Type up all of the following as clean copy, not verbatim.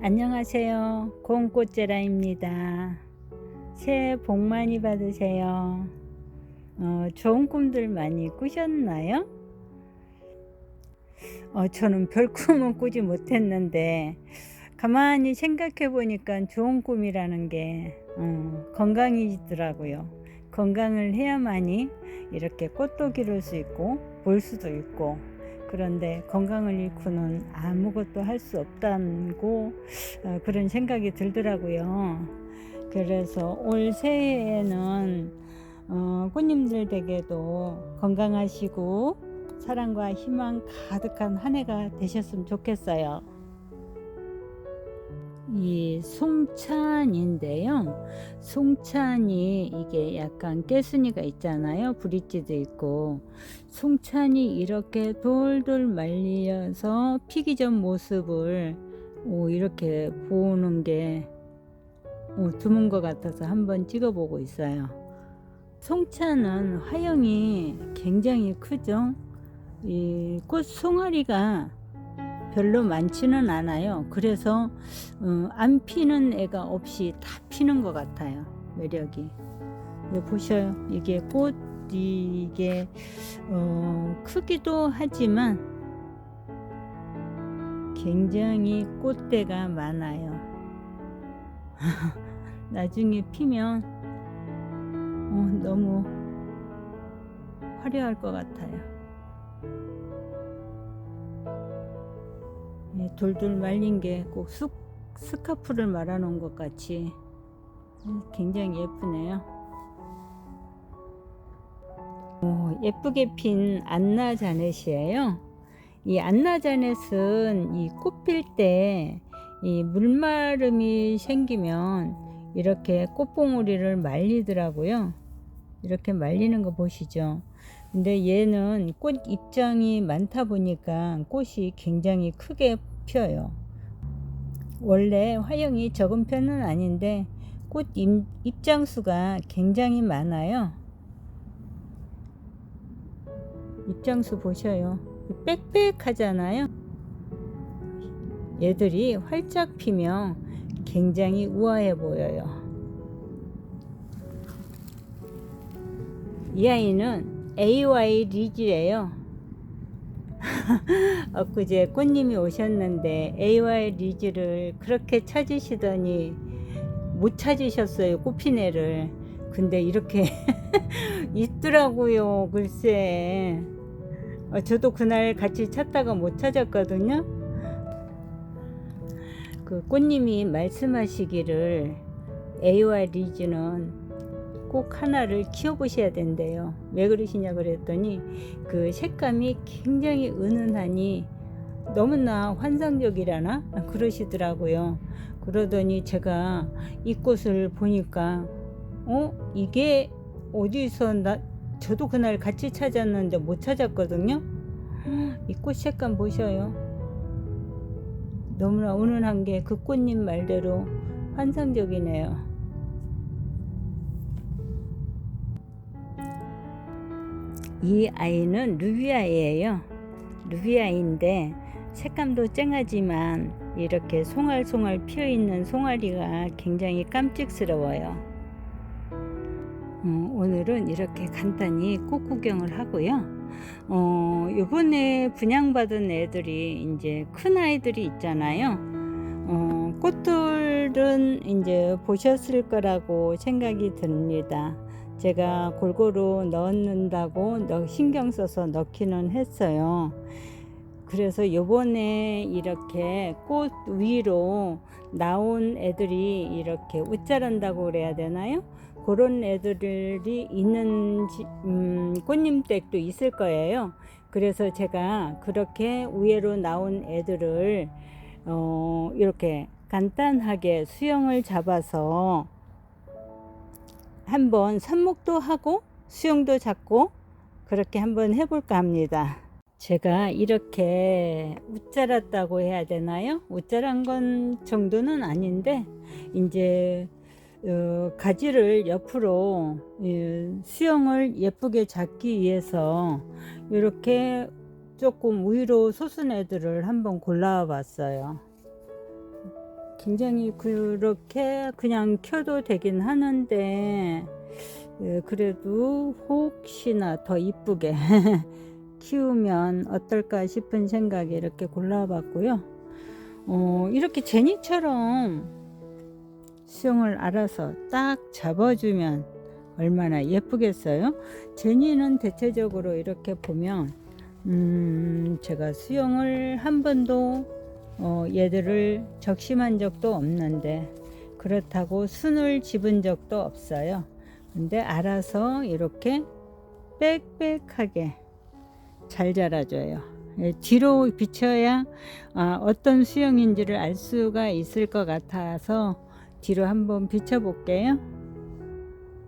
안녕하세요. 고운꽃제라입니다. 새해 복 많이 받으세요. 좋은 꿈들 많이 꾸셨나요? 저는 별 꿈은 꾸지 못했는데 가만히 생각해 보니까 좋은 꿈이라는 게 건강이더라고요. 건강을 해야만이 이렇게 꽃도 기를 수 있고 볼 수도 있고, 그런데 건강을 잃고는 아무것도 할 수 없다고 그런 생각이 들더라고요. 그래서 올 새해에는 꽃님들 댁에도 건강하시고 사랑과 희망 가득한 한 해가 되셨으면 좋겠어요. 이 송찬인데요. 송찬이 이게 약간 깨순이가 있잖아요. 브릿지도 있고, 송찬이 이렇게 돌돌 말려서 피기 전 모습을 이렇게 보는 게 드문 것 같아서 한번 찍어보고 있어요. 송찬은 화형이 굉장히 크죠. 이 꽃 송아리가 별로 많지는 않아요. 그래서 안 피는 애가 없이 다 피는 것 같아요. 매력이. 이거 보셔요. 이게 꽃, 이게 크기도 하지만 굉장히 꽃대가 많아요. 나중에 피면 너무 화려할 것 같아요. 돌돌 말린 게 꼭 스카프를 말아놓은 것 같이 굉장히 예쁘네요. 예쁘게 핀 안나자넷이에요. 이 안나자넷은 이 꽃 필 때 이 물마름이 생기면 이렇게 꽃봉오리를 말리더라고요. 이렇게 말리는 거 보시죠. 근데 얘는 꽃 입장이 많다 보니까 꽃이 굉장히 크게 펴요. 원래 화형이 적은 편은 아닌데 꽃 입장 수가 굉장히 많아요. 입장수 보셔요. 빽빽하잖아요. 얘들이 활짝 피면 굉장히 우아해 보여요. 이 아이는 AY 리즈예요. 엊그제 꽃님이 오셨는데 AY 리즈를 그렇게 찾으시더니 못 찾으셨어요. 꽃핀 애를. 근데 이렇게 있더라고요. 글쎄. 저도 그날 같이 찾다가 못 찾았거든요. 그 꽃님이 말씀하시기를 AY 리즈는 꼭 하나를 키워보셔야 된대요. 왜 그러시냐 그랬더니 그 색감이 굉장히 은은하니 너무나 환상적이라나 그러시더라고요. 그러더니 제가 이 꽃을 보니까 이게 어디서 저도 그날 같이 찾았는데 못 찾았거든요. 이 꽃 색감 보셔요. 너무나 은은한 게 그 꽃님 말대로 환상적이네요. 이 아이는 루비아예요. 루비아인데 색감도 쨍하지만 이렇게 송알송알 피어있는 송아리가 굉장히 깜찍스러워요. 오늘은 이렇게 간단히 꽃 구경을 하고요. 요번에 분양받은 애들이 이제 큰 아이들이 있잖아요. 꽃들은 이제 보셨을 거라고 생각이 듭니다. 제가 골고루 넣는다고 신경 써서 넣기는 했어요. 그래서 요번에 이렇게 꽃 위로 나온 애들이 이렇게 웃자란다고 그래야 되나요? 그런 애들이 있는 꽃님 댁도 있을 거예요. 그래서 제가 그렇게 위로 나온 애들을 이렇게 간단하게 수영을 잡아서 한번 삽목도 하고 수영도 잡고 그렇게 한번 해볼까 합니다. 제가 이렇게 웃자랐다고 해야 되나요? 웃자란 건 정도는 아닌데 이제 가지를 옆으로 수영을 예쁘게 잡기 위해서 이렇게 조금 위로 솟은 애들을 한번 골라 봤어요. 굉장히 그렇게 그냥 켜도 되긴 하는데 그래도 혹시나 더 이쁘게 키우면 어떨까 싶은 생각에 이렇게 골라봤고요. 이렇게 제니처럼 수영을 알아서 딱 잡아주면 얼마나 예쁘겠어요. 제니는 대체적으로 이렇게 보면 제가 수영을 한 번도 얘들을 적심한 적도 없는데 그렇다고 순을 집은 적도 없어요. 근데 알아서 이렇게 빽빽하게 잘 자라줘요. 뒤로 비춰야 어떤 수영인지를 알 수가 있을 것 같아서 뒤로 한번 비춰 볼게요.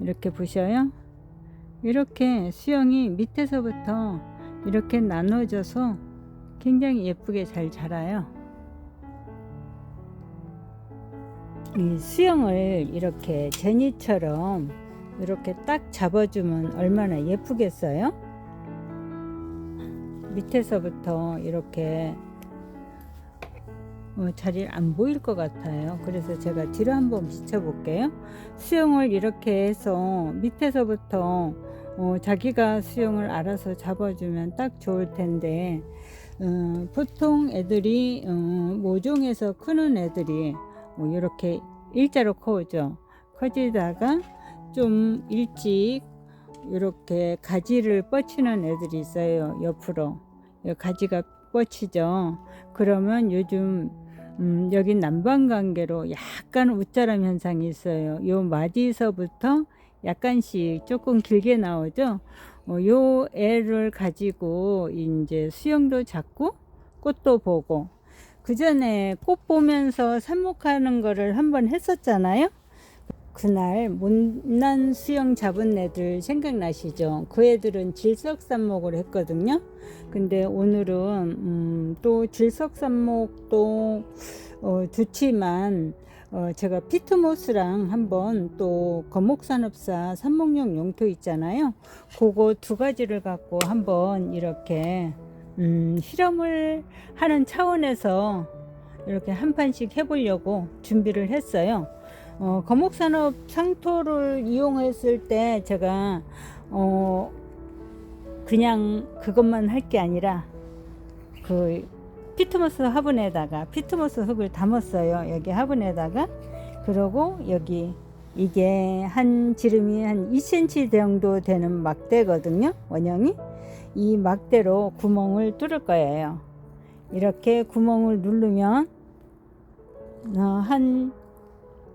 이렇게 보셔요. 이렇게 수영이 밑에서부터 이렇게 나눠져서 굉장히 예쁘게 잘 자라요. 이 수영을 이렇게 제니처럼 이렇게 딱 잡아주면 얼마나 예쁘겠어요? 밑에서부터 이렇게 잘 안 보일 것 같아요. 그래서 제가 뒤로 한번 비춰 볼게요. 수영을 이렇게 해서 밑에서부터 자기가 수영을 알아서 잡아주면 딱 좋을 텐데 보통 애들이 모종에서 크는 애들이 이렇게 일자로 커오죠. 커지다가 좀 일찍 이렇게 가지를 뻗치는 애들이 있어요. 옆으로 가지가 뻗치죠. 그러면 요즘 여기 남반관계로 약간 웃자람 현상이 있어요. 요 마디서부터 약간씩 조금 길게 나오죠. 요 애를 가지고 이제 수영도 잡고 꽃도 보고, 그 전에 꽃 보면서 삽목하는 거를 한번 했었잖아요. 그날 못난 수영 잡은 애들 생각나시죠? 그 애들은 질석삽목을 했거든요. 근데 오늘은 또 질석삽목도 좋지만 제가 피트모스랑 한번 또 거목산업사 삽목용 용토 있잖아요. 그거 두 가지를 갖고 한번 이렇게 실험을 하는 차원에서 이렇게 한 판씩 해보려고 준비를 했어요. 거목산업 상토를 이용했을 때 제가 그냥 그것만 할 게 아니라 그 피트모스 화분에다가 피트모스 흙을 담았어요. 여기 화분에다가. 그리고 여기 이게 한 지름이 한 2cm 정도 되는 막대거든요. 원형이. 이 막대로 구멍을 뚫을 거예요. 이렇게 구멍을 누르면 한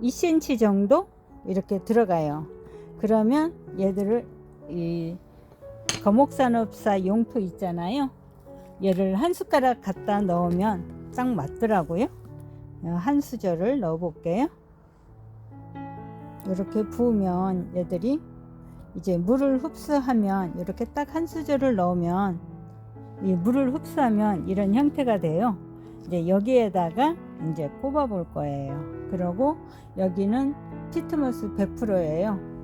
2cm 정도 이렇게 들어가요. 그러면 얘들을 이 거목산업사 용토 있잖아요. 얘를 한 숟가락 갖다 넣으면 딱 맞더라고요. 한 수저를 넣어 볼게요. 이렇게 부으면 얘들이 이제 물을 흡수하면, 이렇게 딱 한 수저를 넣으면 이 물을 흡수하면 이런 형태가 돼요. 이제 여기에다가 이제 꼽아 볼 거예요. 그리고 여기는 피트모스 100%예요.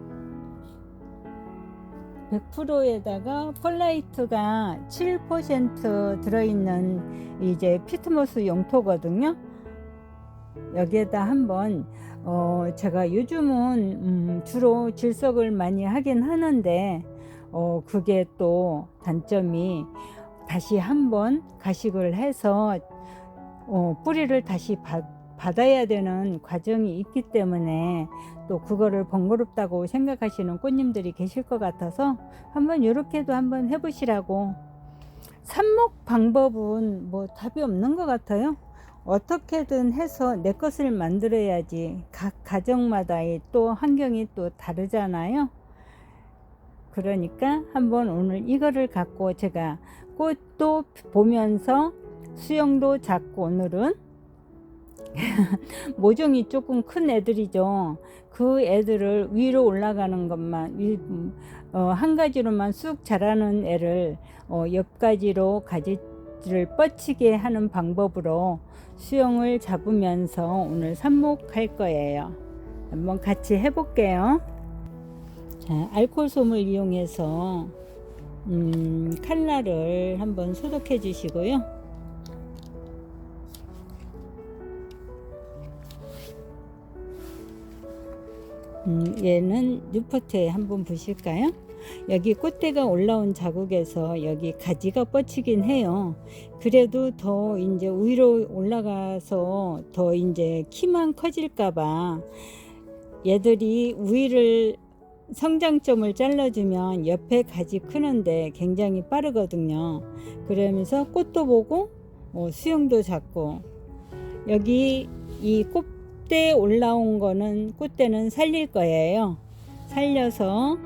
100%에다가 펄라이트가 7% 들어있는 이제 피트모스 용토거든요. 여기에다 한번 제가 요즘은 주로 질석을 많이 하긴 하는데 그게 또 단점이 다시 한번 가식을 해서 뿌리를 다시 받아야 되는 과정이 있기 때문에 또 그거를 번거롭다고 생각하시는 꽃님들이 계실 것 같아서 한번 이렇게도 한번 해보시라고. 삽목 방법은 뭐 답이 없는 것 같아요. 어떻게든 해서 내 것을 만들어야지. 각 가정마다 또 환경이 또 다르잖아요. 그러니까 한번 오늘 이거를 갖고 제가 꽃도 보면서 수영도 잡고, 오늘은 모종이 조금 큰 애들이죠. 그 애들을 위로 올라가는 것만 한 가지로만 쑥 자라는 애를 옆 가지로 가지를 뻗치게 하는 방법으로 수영을 잡으면서 오늘 삽목할 거예요. 한번 같이 해볼게요. 자, 알코올 솜을 이용해서 칼날을 한번 소독해 주시고요. 얘는 뉴포트에 한번 보실까요? 여기 꽃대가 올라온 자국에서 여기 가지가 뻗치긴 해요. 그래도 더 이제 위로 올라가서 더 이제 키만 커질까봐 얘들이 위를 성장점을 잘라주면 옆에 가지 크는데 굉장히 빠르거든요. 그러면서 꽃도 보고 수영도 작고, 여기 이 꽃대 올라온 거는 꽃대는 살릴 거예요. 살려서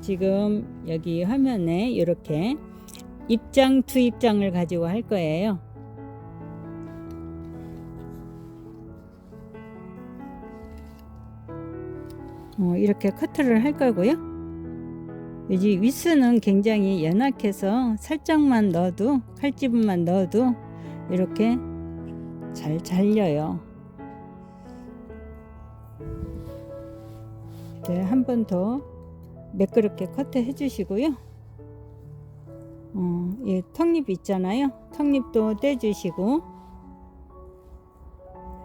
지금 여기 화면에 이렇게 입장 두 입장을 가지고 할 거예요. 이렇게 커트를 할 거고요. 여기 위스는 굉장히 연약해서 살짝만 넣어도, 칼집만 넣어도 이렇게 잘 잘려요. 네, 한 번 더 매끄럽게 커트 해 주시고요. 이 턱잎 있잖아요. 턱잎도 떼 주시고,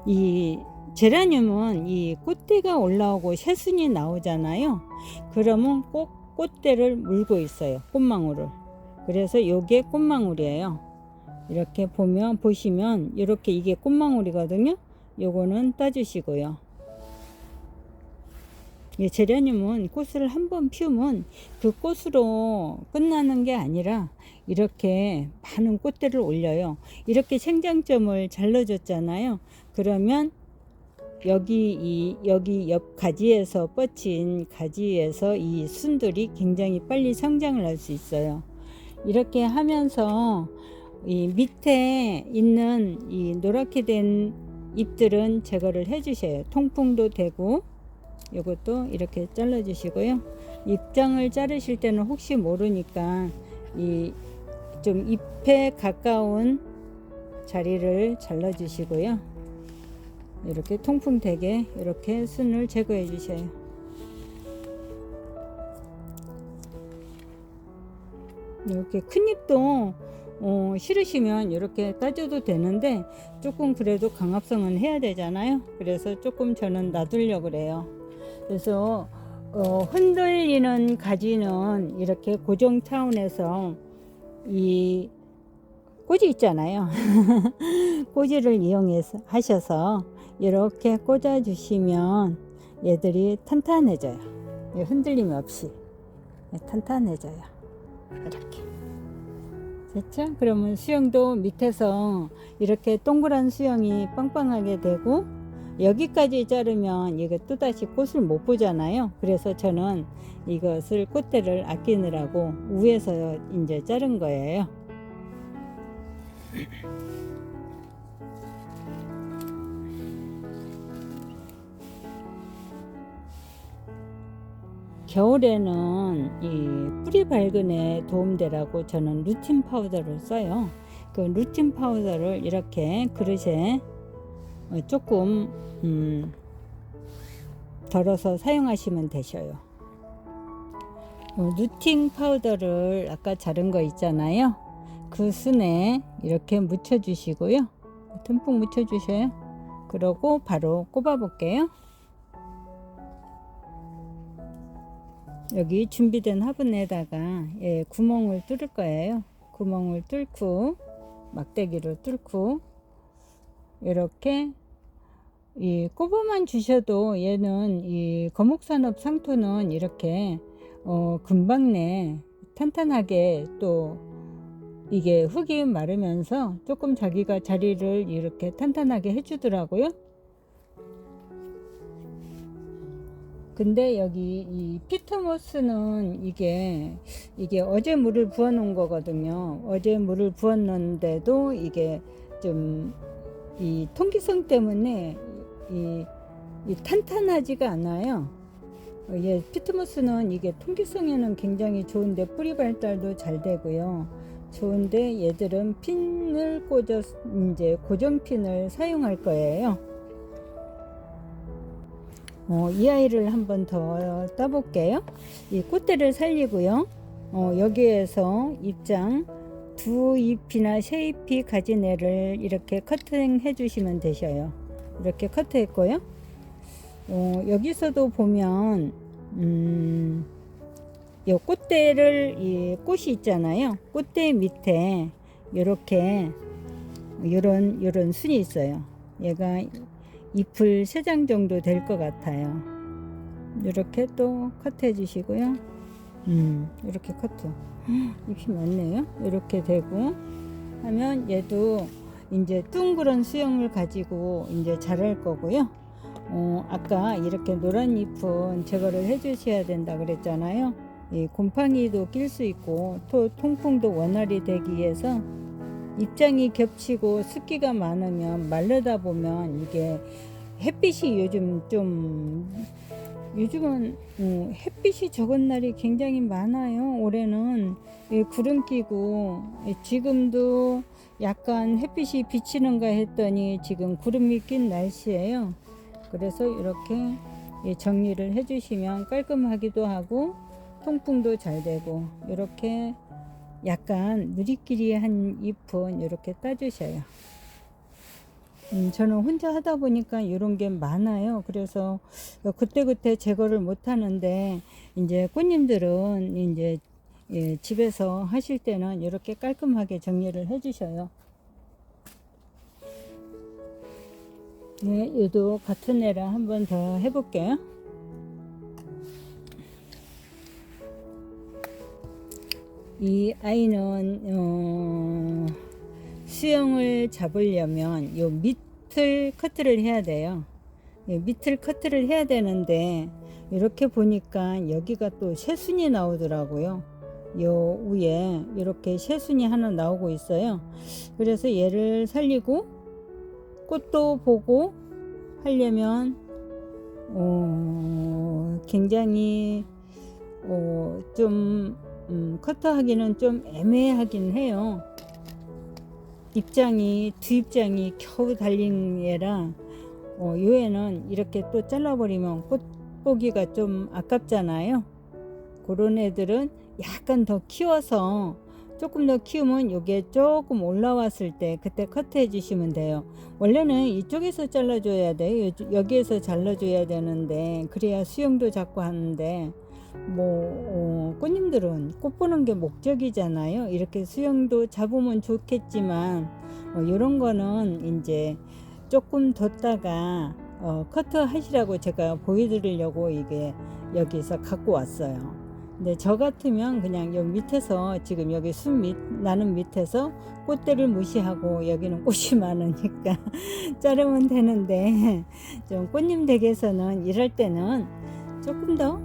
이 제라늄은 이 꽃대가 올라오고 새순이 나오잖아요. 그러면 꼭 꽃대를 물고 있어요. 꽃망울을. 그래서 요게 꽃망울이에요. 이렇게 보시면 이렇게 이게 꽃망울이거든요. 요거는 따주시고요. 제라늄은 꽃을 한번 피우면 그 꽃으로 끝나는 게 아니라 이렇게 많은 꽃대를 올려요. 이렇게 생장점을 잘 넣어줬잖아요. 그러면 여기 옆 가지에서 뻗친 가지에서 이 순들이 굉장히 빨리 성장을 할 수 있어요. 이렇게 하면서 이 밑에 있는 이 노랗게 된 잎들은 제거를 해 주셔요. 통풍도 되고. 이것도 이렇게 잘라 주시고요. 입장을 자르실 때는 혹시 모르니까 이 좀 잎에 가까운 자리를 잘라 주시고요. 이렇게 통풍되게 이렇게 순을 제거해 주셔요. 이렇게 큰 잎도 싫으시면 이렇게 따줘도 되는데, 조금 그래도 강압성은 해야 되잖아요. 그래서 조금 저는 놔두려고 그래요. 그래서 흔들리는 가지는 이렇게 고정 차원에서 이 꽂이 있잖아요. 꽂이를 이용해서 하셔서 이렇게 꽂아 주시면 얘들이 탄탄해져요. 흔들림 없이 탄탄해져요. 이렇게 됐죠? 그러면 수영도 밑에서 이렇게 동그란 수영이 빵빵하게 되고, 여기까지 자르면 이거 또다시 꽃을 못 보잖아요. 그래서 저는 이것을 꽃대를 아끼느라고 위에서 이제 자른 거예요. 겨울에는 이 뿌리 발근에 도움되라고 저는 루틴 파우더를 써요. 그 루틴 파우더를 이렇게 그릇에 조금 덜어서 사용하시면 되셔요. 루틴 파우더를 아까 자른 거 있잖아요. 그 순에 이렇게 묻혀 주시고요. 듬뿍 묻혀 주셔요. 그러고 바로 꼽아 볼게요. 여기 준비된 화분에다가 구멍을 뚫을 거예요. 구멍을 뚫고 막대기로 뚫고 이렇게 꼽아만 주셔도, 얘는 이 거목산업 상토는 이렇게 금방 탄탄하게, 또 이게 흙이 마르면서 조금 자기가 자리를 이렇게 탄탄하게 해주더라고요. 근데 여기 이 피트모스는 이게 어제 물을 부어 놓은 거거든요. 어제 물을 부어 놓는데도 이게 좀 이 통기성 때문에 이 탄탄하지가 않아요. 피트모스는 이게 통기성에는 굉장히 좋은데 뿌리 발달도 잘 되고요. 좋은데 얘들은 핀을 꽂아 이제 고정핀을 사용할 거예요. 이 아이를 한번 더 따볼게요. 이 꽃대를 살리고요. 여기에서 입장 두 잎이나 세 잎이 가진 애를 이렇게 커팅 해 주시면 되셔요. 이렇게 커트했고요. 여기서도 보면 요 꽃대를 이 꽃이 있잖아요. 꽃대 밑에 이렇게 요런 순이 있어요. 얘가 잎을 3장 정도 될 것 같아요. 이렇게 또 커트해 주시고요. 이렇게 커트. 잎이 많네요. 이렇게 되고 하면 얘도 이제 둥그런 수영을 가지고 이제 자랄 거고요. 아까 이렇게 노란 잎은 제거를 해 주셔야 된다 그랬잖아요. 이 곰팡이도 낄 수 있고 또 통풍도 원활히 되기 위해서 입장이 겹치고 습기가 많으면 마르다 보면 이게 햇빛이 요즘은 햇빛이 적은 날이 굉장히 많아요. 올해는 구름 끼고 지금도 약간 햇빛이 비치는가 했더니 지금 구름이 낀 날씨예요. 그래서 이렇게 정리를 해 주시면 깔끔하기도 하고 통풍도 잘 되고, 이렇게 약간 누리끼리한 잎은 이렇게 따주셔요. 저는 혼자 하다 보니까 이런 게 많아요. 그래서 그때그때 제거를 못 하는데, 이제 꽃님들은 이제 집에서 하실 때는 이렇게 깔끔하게 정리를 해 주셔요. 네, 얘도 같은 애랑 한 번 더 해볼게요. 이 아이는 수영을 잡으려면 요 밑을 커트를 해야 돼요. 밑을 커트를 해야 되는데, 이렇게 보니까 여기가 또 새순이 나오더라고요. 요 위에 이렇게 새순이 하나 나오고 있어요. 그래서 얘를 살리고 꽃도 보고 하려면 굉장히 좀 커트하기는 좀 애매하긴 해요. 두 입장이 겨우 달린 얘라 요 애는 이렇게 또 잘라버리면 꽃 보기가 좀 아깝잖아요. 그런 애들은 약간 더 키워서, 조금 더 키우면 요게 조금 올라왔을 때 그때 커트해 주시면 돼요. 원래는 이쪽에서 잘라줘야 돼요. 여기에서 잘라줘야 되는데, 그래야 수영도 자꾸 하는데, 꽃님들은 꽃 보는 게 목적이잖아요. 이렇게 수영도 잡으면 좋겠지만 이런 거는 이제 조금 뒀다가 커트 하시라고 제가 보여드리려고 이게 여기서 갖고 왔어요. 근데 저 같으면 그냥 여기 밑에서, 지금 여기 나는 밑에서 꽃대를 무시하고 여기는 꽃이 많으니까 자르면 되는데, 좀 꽃님 댁에서는 일할 때는 조금 더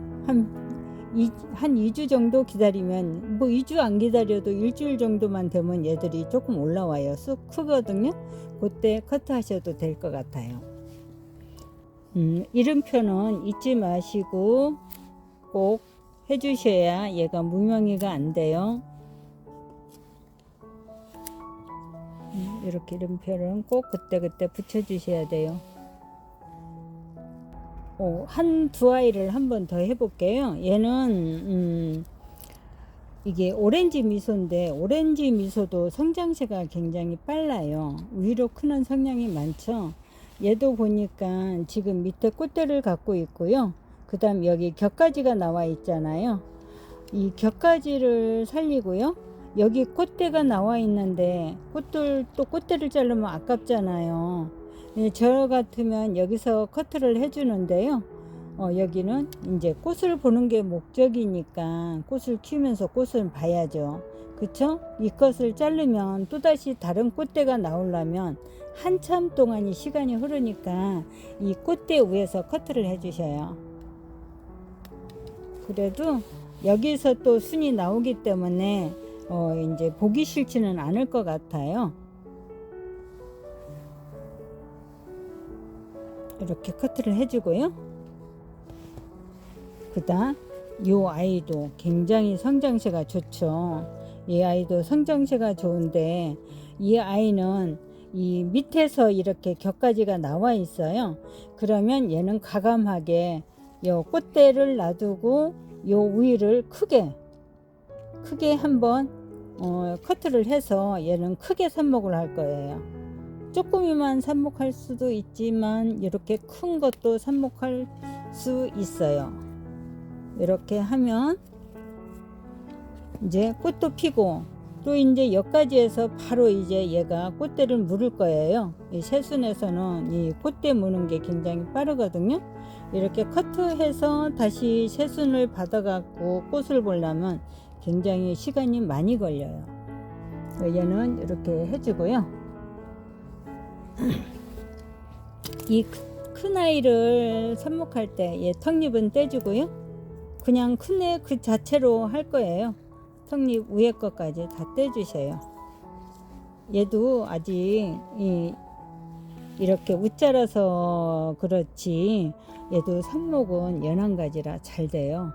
한 2주 정도 기다리면, 2주 안 기다려도 일주일 정도만 되면 얘들이 조금 올라와요. 쑥 크거든요. 그때 커트 하셔도 될 것 같아요. 이름표는 잊지 마시고 꼭 해주셔야 얘가 무명이가 안 돼요. 이렇게 이름표는 꼭 그때 붙여주셔야 돼요. 한두 아이를 한 번 더 해볼게요. 얘는 이게 오렌지 미소인데, 오렌지 미소도 성장세가 굉장히 빨라요. 위로 크는 성향이 많죠. 얘도 보니까 지금 밑에 꽃대를 갖고 있고요. 그 다음 여기 격가지가 나와 있잖아요. 이 격가지를 살리고요. 여기 꽃대가 나와 있는데 꽃대를 자르면 아깝잖아요. 저 같으면 여기서 커트를 해주는데요. 여기는 이제 꽃을 보는 게 목적이니까 꽃을 키우면서 꽃을 봐야죠. 그쵸? 이 것을 자르면 또다시 다른 꽃대가 나오려면 한참 동안이 시간이 흐르니까 이 꽃대 위에서 커트를 해주셔요. 그래도 여기서 또 순이 나오기 때문에 이제 보기 싫지는 않을 것 같아요. 이렇게 커트를 해주고요. 그다음 요 아이도 굉장히 성장세가 좋죠. 이 아이도 성장세가 좋은데, 이 아이는 이 밑에서 이렇게 격가지가 나와 있어요. 그러면 얘는 과감하게 요 꽃대를 놔두고 요 위를 크게 한번 커트를 해서 얘는 크게 삽목을 할 거예요. 조금이만 삽목할 수도 있지만 이렇게 큰 것도 삽목할 수 있어요. 이렇게 하면 이제 꽃도 피고, 또 이제 여기까지해서 바로 이제 얘가 꽃대를 물을 거예요. 이 새순에서는 이 꽃대 무는 게 굉장히 빠르거든요. 이렇게 커트해서 다시 새순을 받아 갖고 꽃을 보려면 굉장히 시간이 많이 걸려요. 얘는 이렇게 해주고요. 이 큰 아이를 삽목할 때 얘 턱잎은 떼주고요. 그냥 큰 애 그 자체로 할 거예요. 턱잎 위에 것까지 다 떼주셔요. 얘도 아직 이렇게 웃자라서 그렇지 얘도 삽목은 연한 가지라 잘 돼요.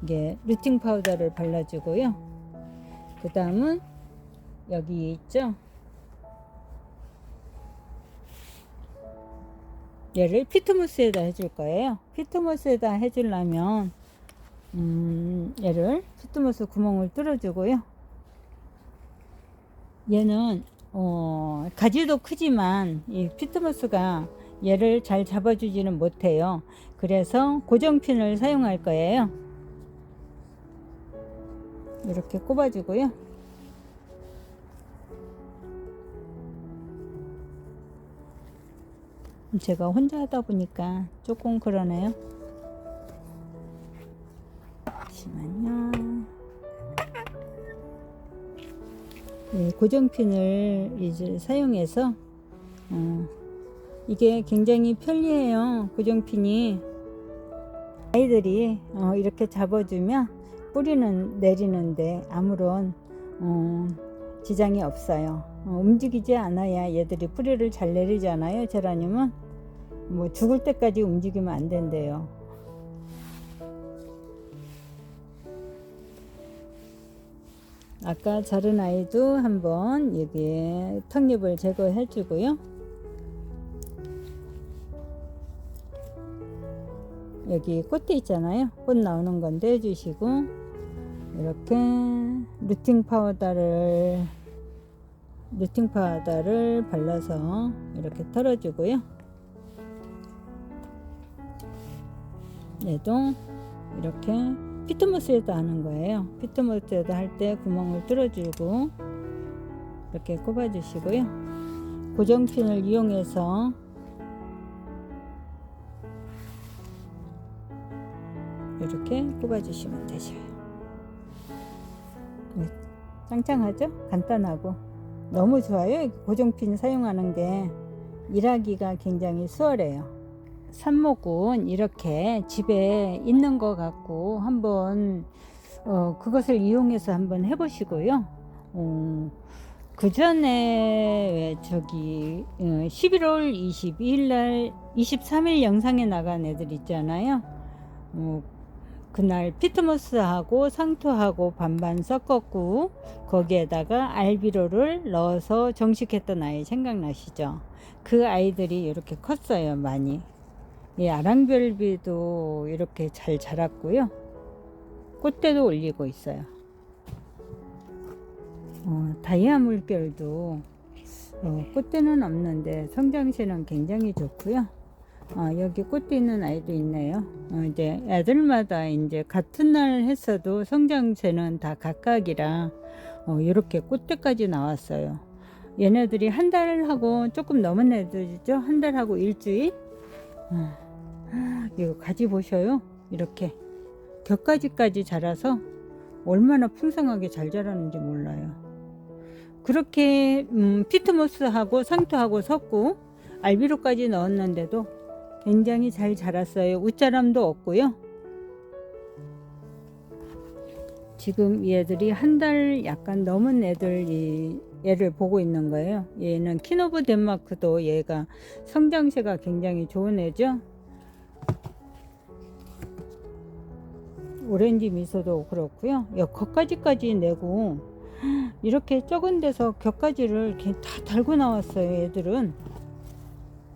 이게 루팅 파우더를 발라주고요. 그 다음은 여기 있죠. 얘를 피트모스에다 해줄 거예요. 피트모스에다 해주려면 얘를 피트모스 구멍을 뚫어주고요. 얘는 가지도 크지만 이 피트모스가 얘를 잘 잡아주지는 못해요. 그래서 고정핀을 사용할 거예요. 이렇게 꼽아주고요. 제가 혼자 하다 보니까 조금 그러네요. 잠시만요. 네, 고정핀을 이제 사용해서 이게 굉장히 편리해요. 고정핀이 아이들이 이렇게 잡아주면 뿌리는 내리는데 아무런 지장이 없어요. 움직이지 않아야 얘들이 뿌리를 잘 내리잖아요. 제라늄은 뭐 죽을 때까지 움직이면 안 된대요. 아까 자른 아이도 한번 여기에 턱잎을 제거해 주고요. 여기 꽃대 있잖아요. 꽃 나오는 건데 해주시고, 이렇게 루팅 파우더를 발라서 이렇게 털어주고요. 얘도 이렇게 피트모스에다 하는 거예요. 피트모스에다 할 때 구멍을 뚫어주고 이렇게 꼽아주시고요. 고정핀을 이용해서 이렇게 꼽아주시면 되죠. 짱짱하죠? 간단하고 너무 좋아요. 고정핀 사용하는 게 일하기가 굉장히 수월해요. 삽목은 이렇게 집에 있는 것 같고 한번 그것을 이용해서 한번 해보시고요. 그 전에 저기 11월 22일 날 23일 영상에 나간 애들 있잖아요. 그날 피트모스하고 상토하고 반반 섞었고 거기에다가 알비로를 넣어서 정식했던 아이 생각나시죠? 그 아이들이 이렇게 컸어요. 많이. 이 아랑별비도 이렇게 잘 자랐고요. 꽃대도 올리고 있어요. 다이아 물결도 꽃대는 없는데 성장세는 굉장히 좋고요. 여기 꽃대 있는 아이도 있네요. 이제 애들마다 이제 같은 날 했어도 성장세는 다 각각이라 이렇게 꽃대까지 나왔어요. 얘네들이 한 달하고 조금 넘은 애들이죠. 한 달하고 일주일. 이거 가지 보셔요. 이렇게 격가지까지 자라서 얼마나 풍성하게 잘 자라는지 몰라요. 그렇게 피트모스하고 상토하고 섞고 알비로까지 넣었는데도 굉장히 잘 자랐어요. 웃자람도 없고요. 지금 얘들이 한 달 약간 넘은 얘를 보고 있는 거예요. 얘는 키노브 덴마크도 얘가 성장세가 굉장히 좋은 애죠. 오렌지 미소도 그렇고요. 겉가지까지 내고 이렇게 적은 데서 곁가지를 이렇게 다 달고 나왔어요. 얘들은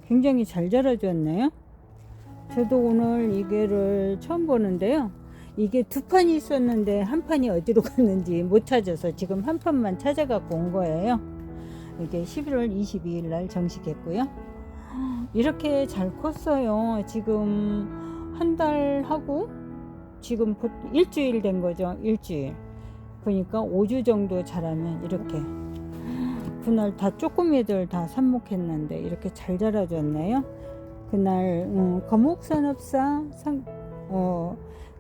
굉장히 잘 자라줬네요. 저도 오늘 이게를 처음 보는데요. 이게 두 판이 있었는데 한 판이 어디로 갔는지 못 찾아서 지금 한 판만 찾아갖고 온 거예요. 이게 11월 22일 날 정식했고요. 이렇게 잘 컸어요. 지금 한 달 하고 지금 일주일 된 거죠. 일주일. 그러니까 5주 정도 자라면 이렇게, 그날 다 쪼꼬미들 다 삽목했는데 이렇게 잘 자라줬네요. 그날 거목산업사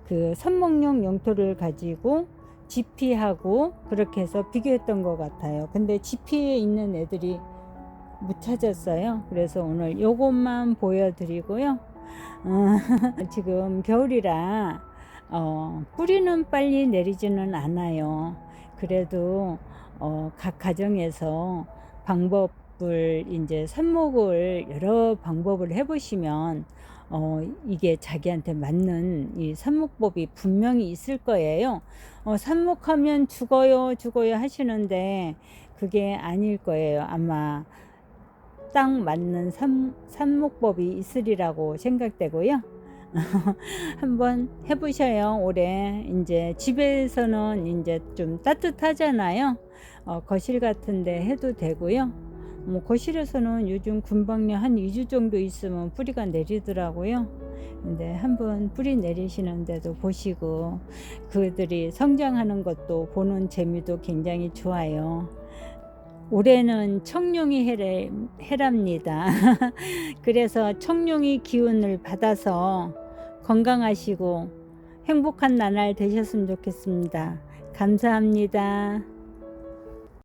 그 삽목용 용토를 가지고 지피하고 그렇게 해서 비교했던 것 같아요. 근데 지피에 있는 애들이 못 찾았어요. 그래서 오늘 요것만 보여드리고요. 지금 겨울이라 뿌리는 빨리 내리지는 않아요. 그래도 각 가정에서 방법을 이제 삽목을 여러 방법을 해보시면 이게 자기한테 맞는 이 삽목법이 분명히 있을 거예요. 삽목하면 죽어요 하시는데 그게 아닐 거예요. 아마 딱 맞는 삽목법이 있으리라고 생각되고요. 한번 해보셔요. 올해 이제 집에서는 이제 좀 따뜻하잖아요. 거실 같은데 해도 되고요. 뭐 거실에서는 요즘 금방요 한 2주 정도 있으면 뿌리가 내리더라고요. 근데 한번 뿌리 내리시는데도 보시고 그들이 성장하는 것도 보는 재미도 굉장히 좋아요. 올해는 청룡이 해랍니다. 그래서 청룡이 기운을 받아서 건강하시고 행복한 나날 되셨으면 좋겠습니다. 감사합니다.